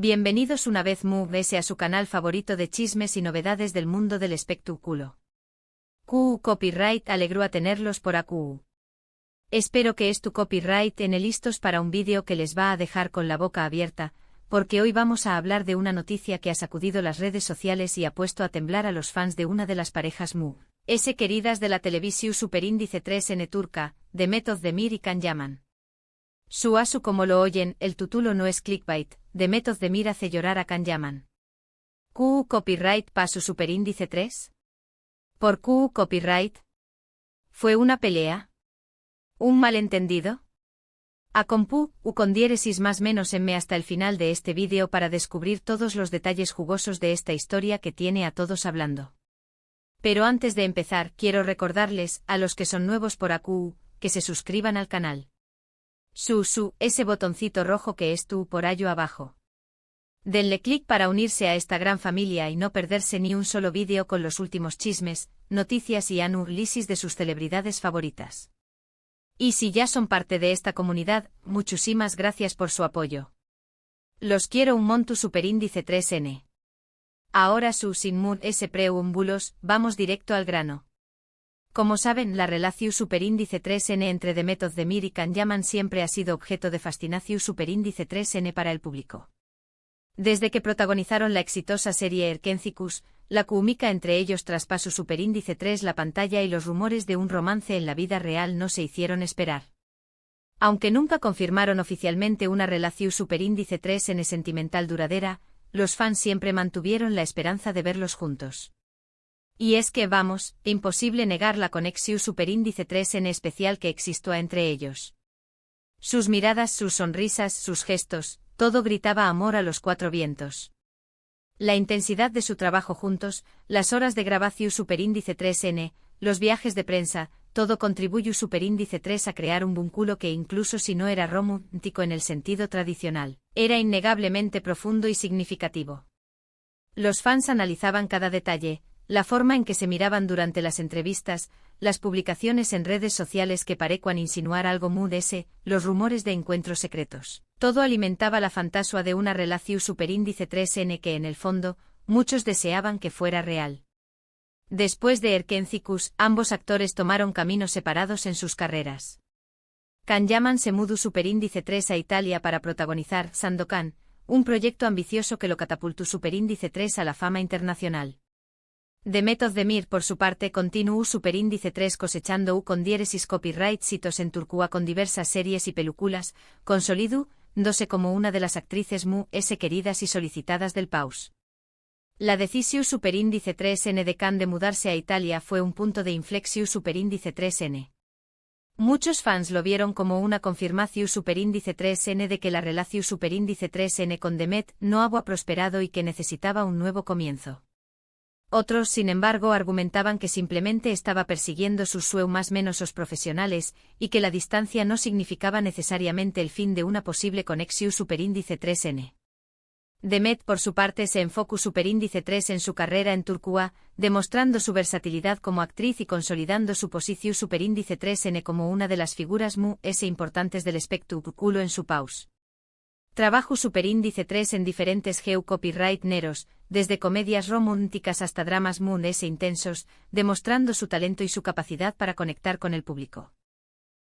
Bienvenidos una vez más a su canal favorito de chismes y novedades del mundo del espectáculo. Copyright alegró a tenerlos por aquí. Espero que tu copyright listos para un vídeo que les va a dejar con la boca abierta, porque hoy vamos a hablar de una noticia que ha sacudido las redes sociales y ha puesto a temblar a los fans de una de las parejas queridas de la televisión Superíndice 3N turca, Demet Özdemir y Can Yaman. Su como lo oyen, el título no es clickbait, Demet Özdemir hace llorar a Can Yaman. Copyright para su Superíndice 3? ¿Por copyright? ¿Fue una pelea? ¿Un malentendido? Con diéresis más menos enme hasta el final de este vídeo para descubrir todos los detalles jugosos de esta historia que tiene a todos hablando. Pero antes de empezar, quiero recordarles, a los que son nuevos por aquí, que se suscriban al canal. Ese botoncito rojo que es por ahí abajo. Denle clic para unirse a esta gran familia y no perderse ni un solo vídeo con los últimos chismes, noticias y análisis de sus celebridades favoritas. Y si ya son parte de esta comunidad, muchísimas gracias por su apoyo. Los quiero un montón Superíndice 3N. Ahora sin preámbulos, vamos directo al grano. Como saben, la relación Superíndice 3N entre Demet Özdemir y Can Yaman siempre ha sido objeto de fascinación Superíndice 3N para el público. Desde que protagonizaron la exitosa serie Erkencikus, la química entre ellos traspasó Superíndice 3 la pantalla y los rumores de un romance en la vida real no se hicieron esperar. Aunque nunca confirmaron oficialmente una relación Superíndice 3N sentimental duradera, los fans siempre mantuvieron la esperanza de verlos juntos. Y es que imposible negar la conexión Superíndice 3N especial que existía entre ellos. Sus miradas, sus sonrisas, sus gestos, todo gritaba amor a los cuatro vientos. La intensidad de su trabajo juntos, las horas de grabación Superíndice 3N, los viajes de prensa, todo contribuyó Superíndice 3 a crear un vínculo que incluso si no era romántico en el sentido tradicional, era innegablemente profundo y significativo. Los fans analizaban cada detalle, la forma en que se miraban durante las entrevistas, las publicaciones en redes sociales que parecían insinuar algo los rumores de encuentros secretos. Todo alimentaba la fantasía de una relación Superíndice 3N que en el fondo, muchos deseaban que fuera real. Después de Erkencikus, ambos actores tomaron caminos separados en sus carreras. Can Yaman se mudó Superíndice 3 a Italia para protagonizar Sandokan, un proyecto ambicioso que lo catapultó Superíndice 3 a la fama internacional. Demet Özdemir por su parte continuó Superíndice 3 cosechando con diéresis copyright hitos en Turquía con diversas series y películas, consolidándose como una de las actrices queridas y solicitadas del país. La decisión Superíndice 3N de Can de mudarse a Italia fue un punto de inflexión Superíndice 3N. Muchos fans lo vieron como una confirmación Superíndice 3N de que la relación Superíndice 3N con Demet no había prosperado y que necesitaba un nuevo comienzo. Otros, sin embargo, argumentaban que simplemente estaba persiguiendo sus sueños más menos profesionales, y que la distancia no significaba necesariamente el fin de una posible conexión Superíndice 3N. Demet, por su parte, se enfocó Superíndice 3 en su carrera en Turquía, demostrando su versatilidad como actriz y consolidando su posición Superíndice 3N como una de las figuras importantes del espectáculo en su país. Trabajo Superíndice 3 en diferentes copyright neros, desde comedias románticas hasta dramas intensos, demostrando su talento y su capacidad para conectar con el público.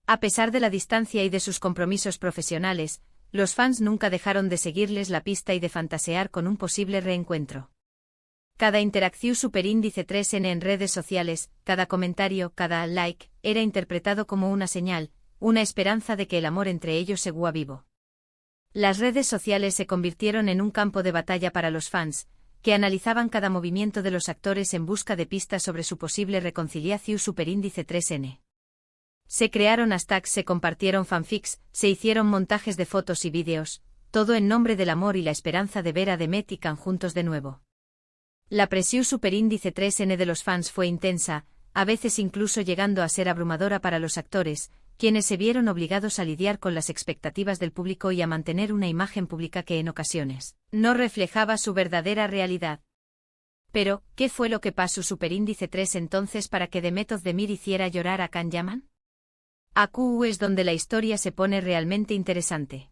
A pesar de la distancia y de sus compromisos profesionales, los fans nunca dejaron de seguirles la pista y de fantasear con un posible reencuentro. Cada interacción Superíndice 3N en redes sociales, cada comentario, cada like, era interpretado como una señal, una esperanza de que el amor entre ellos seguía vivo. Las redes sociales se convirtieron en un campo de batalla para los fans, que analizaban cada movimiento de los actores en busca de pistas sobre su posible reconciliación Superíndice 3N. Se crearon hashtags, se compartieron fanfics, se hicieron montajes de fotos y vídeos, todo en nombre del amor y la esperanza de ver a Demet y Can juntos de nuevo. La presión Superíndice 3N de los fans fue intensa, a veces incluso llegando a ser abrumadora para los actores, quienes se vieron obligados a lidiar con las expectativas del público y a mantener una imagen pública que en ocasiones no reflejaba su verdadera realidad. Pero, ¿qué fue lo que pasó Superíndice 3 entonces para que Demet Özdemir hiciera llorar a Can Yaman? Aquí es donde la historia se pone realmente interesante.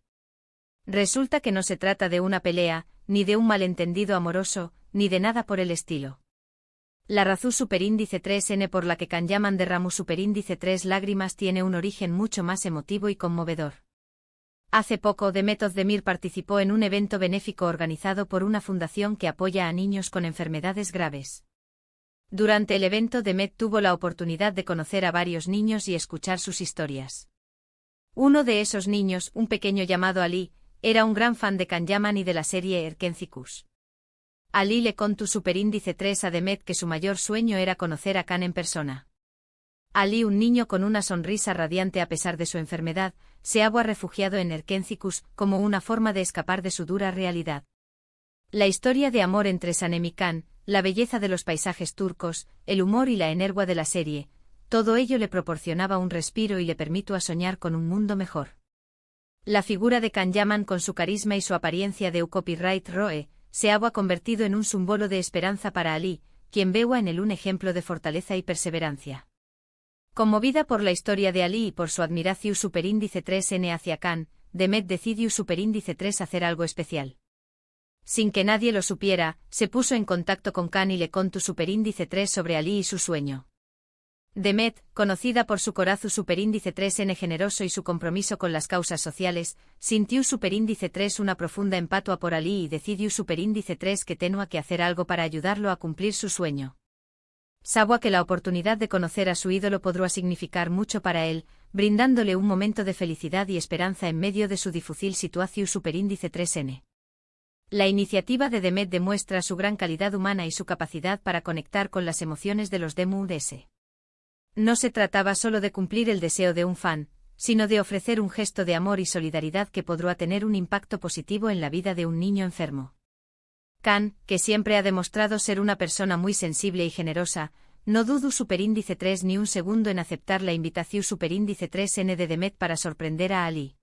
Resulta que no se trata de una pelea, ni de un malentendido amoroso, ni de nada por el estilo. La razón superíndice 3n por la que Kanyaman derramó superíndice 3 lágrimas tiene un origen mucho más emotivo y conmovedor. Hace poco Demet Özdemir participó en un evento benéfico organizado por una fundación que apoya a niños con enfermedades graves. Durante el evento Demet tuvo la oportunidad de conocer a varios niños y escuchar sus historias. Uno de esos niños, un pequeño llamado Ali, era un gran fan de Kanyaman y de la serie Erkencikus. Ali le contó superíndice 3 a Demet que su mayor sueño era conocer a Kan en persona. Ali, un niño con una sonrisa radiante a pesar de su enfermedad, se había refugiado en Erkencikus como una forma de escapar de su dura realidad. La historia de amor entre Sanem y Kan, la belleza de los paisajes turcos, el humor y la energía de la serie, todo ello le proporcionaba un respiro y le permitió soñar con un mundo mejor. La figura de Kanyaman con su carisma y su apariencia de copyright roe, se había convertido en un símbolo de esperanza para Ali, quien veía en él un ejemplo de fortaleza y perseverancia. Conmovida por la historia de Ali y por su admiración superíndice 3n hacia Kan, Demet decidió superíndice 3 hacer algo especial. Sin que nadie lo supiera, se puso en contacto con Kan y le contó superíndice 3 sobre Ali y su sueño. Demet, conocida por su corazón superíndice 3n generoso y su compromiso con las causas sociales, sintió superíndice 3 una profunda empatia por Ali y decidió superíndice 3 que tenía que hacer algo para ayudarlo a cumplir su sueño. Sabía que la oportunidad de conocer a su ídolo podría significar mucho para él, brindándole un momento de felicidad y esperanza en medio de su difícil situación superíndice 3n. La iniciativa de Demet demuestra su gran calidad humana y su capacidad para conectar con las emociones de los DMUDS. No se trataba solo de cumplir el deseo de un fan, sino de ofrecer un gesto de amor y solidaridad que podrá tener un impacto positivo en la vida de un niño enfermo. Kan, que siempre ha demostrado ser una persona muy sensible y generosa, no dudó superíndice 3 ni un segundo en aceptar la invitación superíndice 3n de Demet para sorprender a Ali.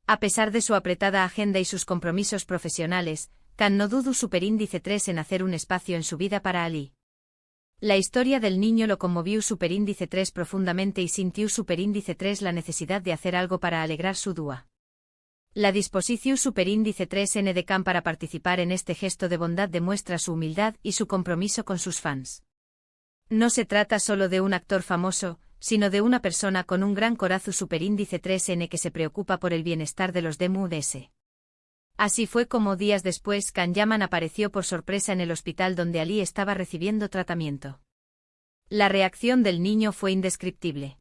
A pesar de su apretada agenda y sus compromisos profesionales, Kan no dudó superíndice 3 en hacer un espacio en su vida para Ali. La historia del niño lo conmovió superíndice 3 profundamente y sintió superíndice 3 la necesidad de hacer algo para alegrar su dúa. La disposición superíndice 3n de Kan para participar en este gesto de bondad demuestra su humildad y su compromiso con sus fans. No se trata solo de un actor famoso, sino de una persona con un gran corazón superíndice 3n que se preocupa por el bienestar de los DMUDS. Así fue como días después Kanyaman apareció por sorpresa en el hospital donde Ali estaba recibiendo tratamiento. La reacción del niño fue indescriptible.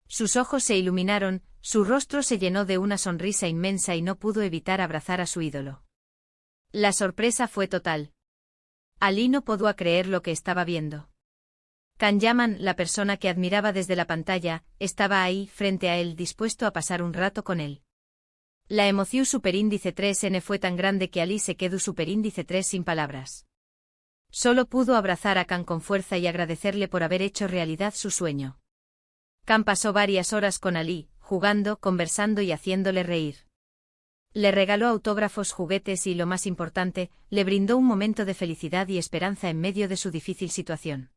Sus ojos se iluminaron, su rostro se llenó de una sonrisa inmensa y no pudo evitar abrazar a su ídolo. La sorpresa fue total. Ali no podía creer lo que estaba viendo. Kanyaman, la persona que admiraba desde la pantalla, estaba ahí, frente a él, dispuesto a pasar un rato con él. La emoción superíndice 3n fue tan grande que Ali se quedó superíndice 3 sin palabras. Solo pudo abrazar a Kan con fuerza y agradecerle por haber hecho realidad su sueño. Kan pasó varias horas con Ali, jugando, conversando y haciéndole reír. Le regaló autógrafos, juguetes y, lo más importante, le brindó un momento de felicidad y esperanza en medio de su difícil situación.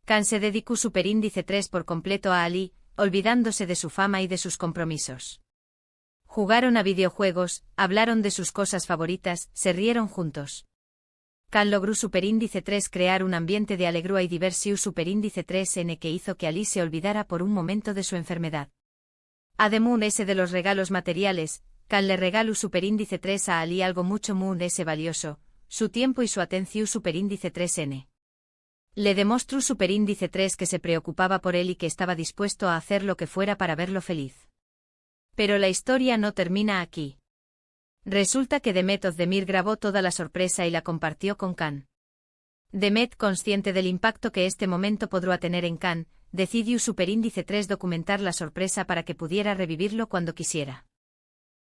Kan se dedicó superíndice 3 por completo a Ali, olvidándose de su fama y de sus compromisos. Jugaron a videojuegos, hablaron de sus cosas favoritas, se rieron juntos. Kan logró superíndice 3 crear un ambiente de alegría y diversión superíndice 3n que hizo que Ali se olvidara por un momento de su enfermedad. Además de los regalos materiales, Kan le regaló superíndice 3 a Ali algo mucho más valioso, su tiempo y su atención superíndice 3n. Le demostró superíndice 3 que se preocupaba por él y que estaba dispuesto a hacer lo que fuera para verlo feliz. Pero la historia no termina aquí. Resulta que Demet Özdemir grabó toda la sorpresa y la compartió con Kan. Demet, consciente del impacto que este momento podrá tener en Kan, decidió superíndice 3 documentar la sorpresa para que pudiera revivirlo cuando quisiera.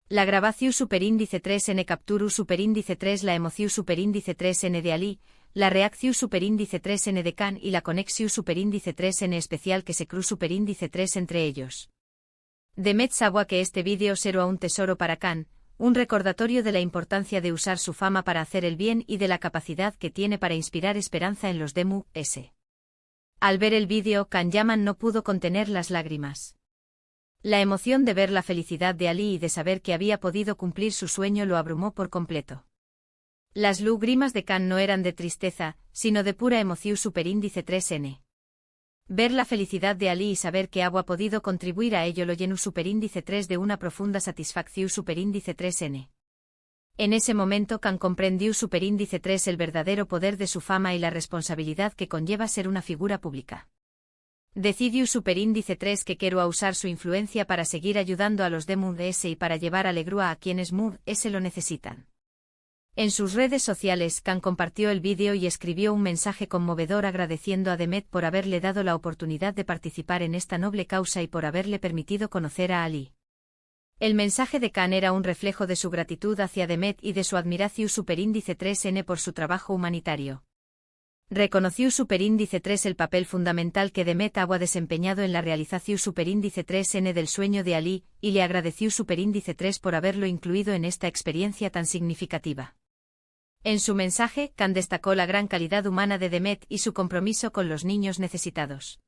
La grabación superíndice 3n capturó superíndice 3 la emoción superíndice 3n de Ali, la reacción superíndice 3n de Kan y la conexión superíndice 3n especial que se creó superíndice 3 entre ellos. Demet sabía que este vídeo será un tesoro para Kan, un recordatorio de la importancia de usar su fama para hacer el bien y de la capacidad que tiene para inspirar esperanza en los DMUDS. Al ver el vídeo, Kanyaman no pudo contener las lágrimas. La emoción de ver la felicidad de Ali y de saber que había podido cumplir su sueño lo abrumó por completo. Las lágrimas de Khan no eran de tristeza, sino de pura emoción superíndice 3N. Ver la felicidad de Ali y saber que Abu ha podido contribuir a ello lo llenó superíndice 3 de una profunda satisfacción superíndice 3N. En ese momento Khan comprendió superíndice 3 el verdadero poder de su fama y la responsabilidad que conlleva ser una figura pública. Decidió superíndice 3 que quiero usar su influencia para seguir ayudando a los de Mood S y para llevar alegría a quienes Mood S lo necesitan. En sus redes sociales Khan compartió el vídeo y escribió un mensaje conmovedor agradeciendo a Demet por haberle dado la oportunidad de participar en esta noble causa y por haberle permitido conocer a Ali. El mensaje de Khan era un reflejo de su gratitud hacia Demet y de su admiración superíndice 3N por su trabajo humanitario. Reconoció superíndice 3 el papel fundamental que Demet Abu ha desempeñado en la realización superíndice 3N del sueño de Ali, y le agradeció superíndice 3 por haberlo incluido en esta experiencia tan significativa. En su mensaje, Khan destacó la gran calidad humana de Demet y su compromiso con los niños necesitados.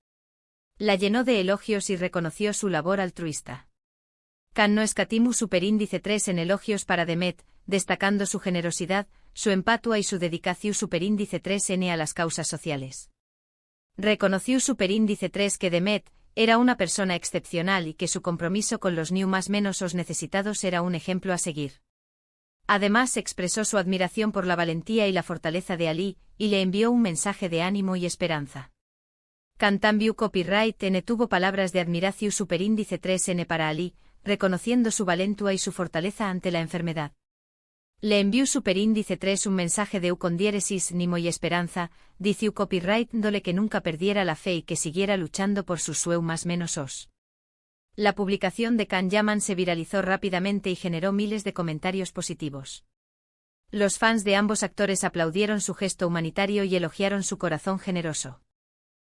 La llenó de elogios y reconoció su labor altruista. Khan no escatimó superíndice 3 en elogios para Demet, destacando su generosidad, su empatia y su dedicación superíndice 3N a las causas sociales. Reconoció superíndice 3 que Demet era una persona excepcional y que su compromiso con los más menos necesitados era un ejemplo a seguir. Además expresó su admiración por la valentía y la fortaleza de Ali, y le envió un mensaje de ánimo y esperanza. Khan también copyright N tuvo palabras de admiración superíndice 3N para Ali, reconociendo su valentía y su fortaleza ante la enfermedad. Le envió superíndice 3 un mensaje de con diéresis nimo y esperanza, dice copyright dole que nunca perdiera la fe y que siguiera luchando por sus más menos os. La publicación de Khan Yaman se viralizó rápidamente y generó miles de comentarios positivos. Los fans de ambos actores aplaudieron su gesto humanitario y elogiaron su corazón generoso.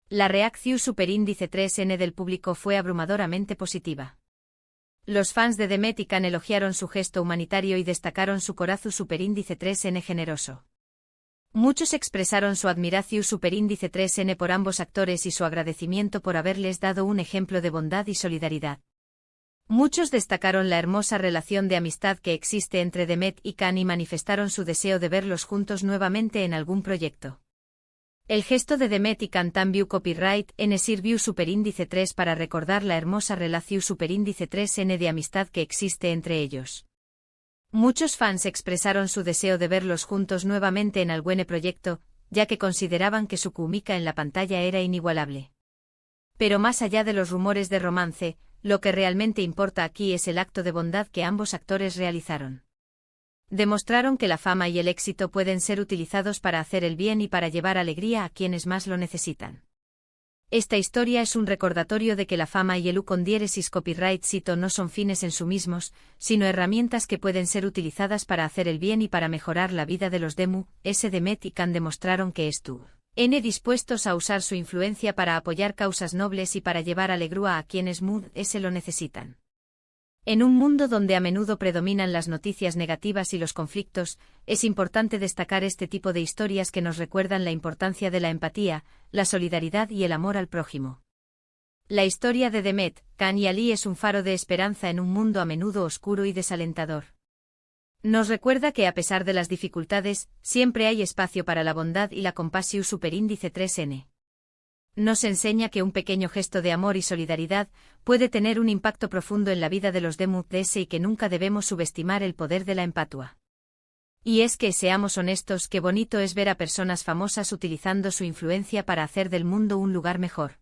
La reacción superíndice 3N del público fue abrumadoramente positiva. Los fans de Demet y Khan elogiaron su gesto humanitario y destacaron su corazón superíndice 3N generoso. Muchos expresaron su admiración superíndice 3N por ambos actores y su agradecimiento por haberles dado un ejemplo de bondad y solidaridad. Muchos destacaron la hermosa relación de amistad que existe entre Demet y Khan y manifestaron su deseo de verlos juntos nuevamente en algún proyecto. El gesto de Demet y Khan también copyright N sirvió superíndice 3 para recordar la hermosa relación superíndice 3N de amistad que existe entre ellos. Muchos fans expresaron su deseo de verlos juntos nuevamente en algún proyecto, ya que consideraban que su química en la pantalla era inigualable. Pero más allá de los rumores de romance, lo que realmente importa aquí es el acto de bondad que ambos actores realizaron. Demostraron que la fama y el éxito pueden ser utilizados para hacer el bien y para llevar alegría a quienes más lo necesitan. Esta historia es un recordatorio de que la fama y el con diéresis copyright cito no son fines en sí mismos, sino herramientas que pueden ser utilizadas para hacer el bien y para mejorar la vida de los Demu, S. Demet y Khan demostraron que N dispuestos a usar su influencia para apoyar causas nobles y para llevar alegría a quienes Mood S lo necesitan. En un mundo donde a menudo predominan las noticias negativas y los conflictos, es importante destacar este tipo de historias que nos recuerdan la importancia de la empatía, la solidaridad y el amor al prójimo. La historia de Demet, Khan y Ali es un faro de esperanza en un mundo a menudo oscuro y desalentador. Nos recuerda que a pesar de las dificultades, siempre hay espacio para la bondad y la compasión superíndice 3N. Nos enseña que un pequeño gesto de amor y solidaridad puede tener un impacto profundo en la vida de los Demu y que nunca debemos subestimar el poder de la empatía. Y es que, seamos honestos, qué bonito es ver a personas famosas utilizando su influencia para hacer del mundo un lugar mejor.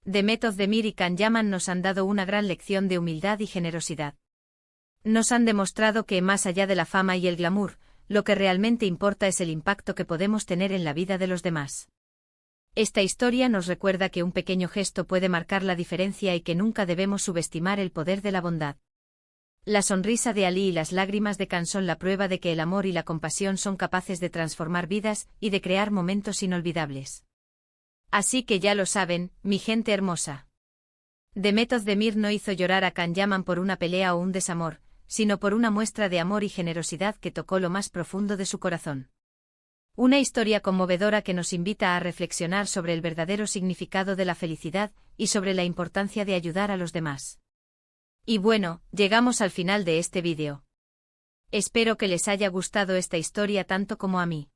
Demet Özdemir y Khan Yaman nos han dado una gran lección de humildad y generosidad. Nos han demostrado que, más allá de la fama y el glamour, lo que realmente importa es el impacto que podemos tener en la vida de los demás. Esta historia nos recuerda que un pequeño gesto puede marcar la diferencia y que nunca debemos subestimar el poder de la bondad. La sonrisa de Ali y las lágrimas de Khan son la prueba de que el amor y la compasión son capaces de transformar vidas y de crear momentos inolvidables. Así que ya lo saben, mi gente hermosa. Demet Özdemir no hizo llorar a Khan Yaman por una pelea o un desamor, sino por una muestra de amor y generosidad que tocó lo más profundo de su corazón. Una historia conmovedora que nos invita a reflexionar sobre el verdadero significado de la felicidad y sobre la importancia de ayudar a los demás. Y bueno, llegamos al final de este vídeo. Espero que les haya gustado esta historia tanto como a mí.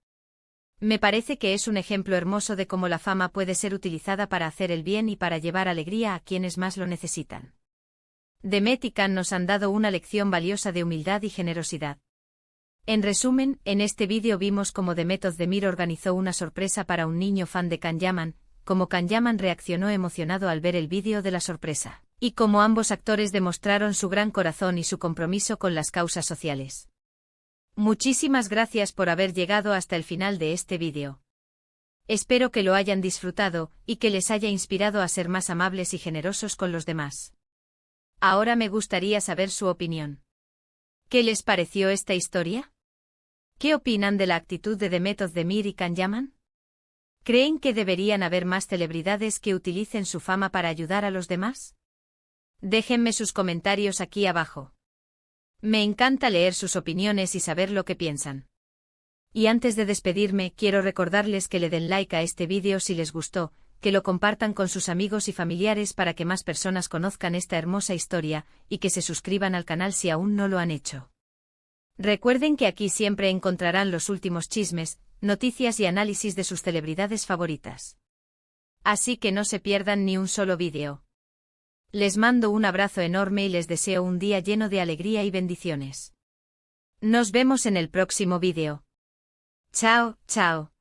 Me parece que es un ejemplo hermoso de cómo la fama puede ser utilizada para hacer el bien y para llevar alegría a quienes más lo necesitan. Demet y Can nos han dado una lección valiosa de humildad y generosidad. En resumen, en este vídeo vimos cómo Demet Özdemir organizó una sorpresa para un niño fan de Can Yaman, cómo Can Yaman reaccionó emocionado al ver el vídeo de la sorpresa, y cómo ambos actores demostraron su gran corazón y su compromiso con las causas sociales. Muchísimas gracias por haber llegado hasta el final de este vídeo. Espero que lo hayan disfrutado, y que les haya inspirado a ser más amables y generosos con los demás. Ahora me gustaría saber su opinión. ¿Qué les pareció esta historia? ¿Qué opinan de la actitud de Demet Özdemir y Can Yaman? ¿Creen que deberían haber más celebridades que utilicen su fama para ayudar a los demás? Déjenme sus comentarios aquí abajo. Me encanta leer sus opiniones y saber lo que piensan. Y antes de despedirme, quiero recordarles que le den like a este vídeo si les gustó, que lo compartan con sus amigos y familiares para que más personas conozcan esta hermosa historia, y que se suscriban al canal si aún no lo han hecho. Recuerden que aquí siempre encontrarán los últimos chismes, noticias y análisis de sus celebridades favoritas. Así que no se pierdan ni un solo vídeo. Les mando un abrazo enorme y les deseo un día lleno de alegría y bendiciones. Nos vemos en el próximo vídeo. Chao, chao.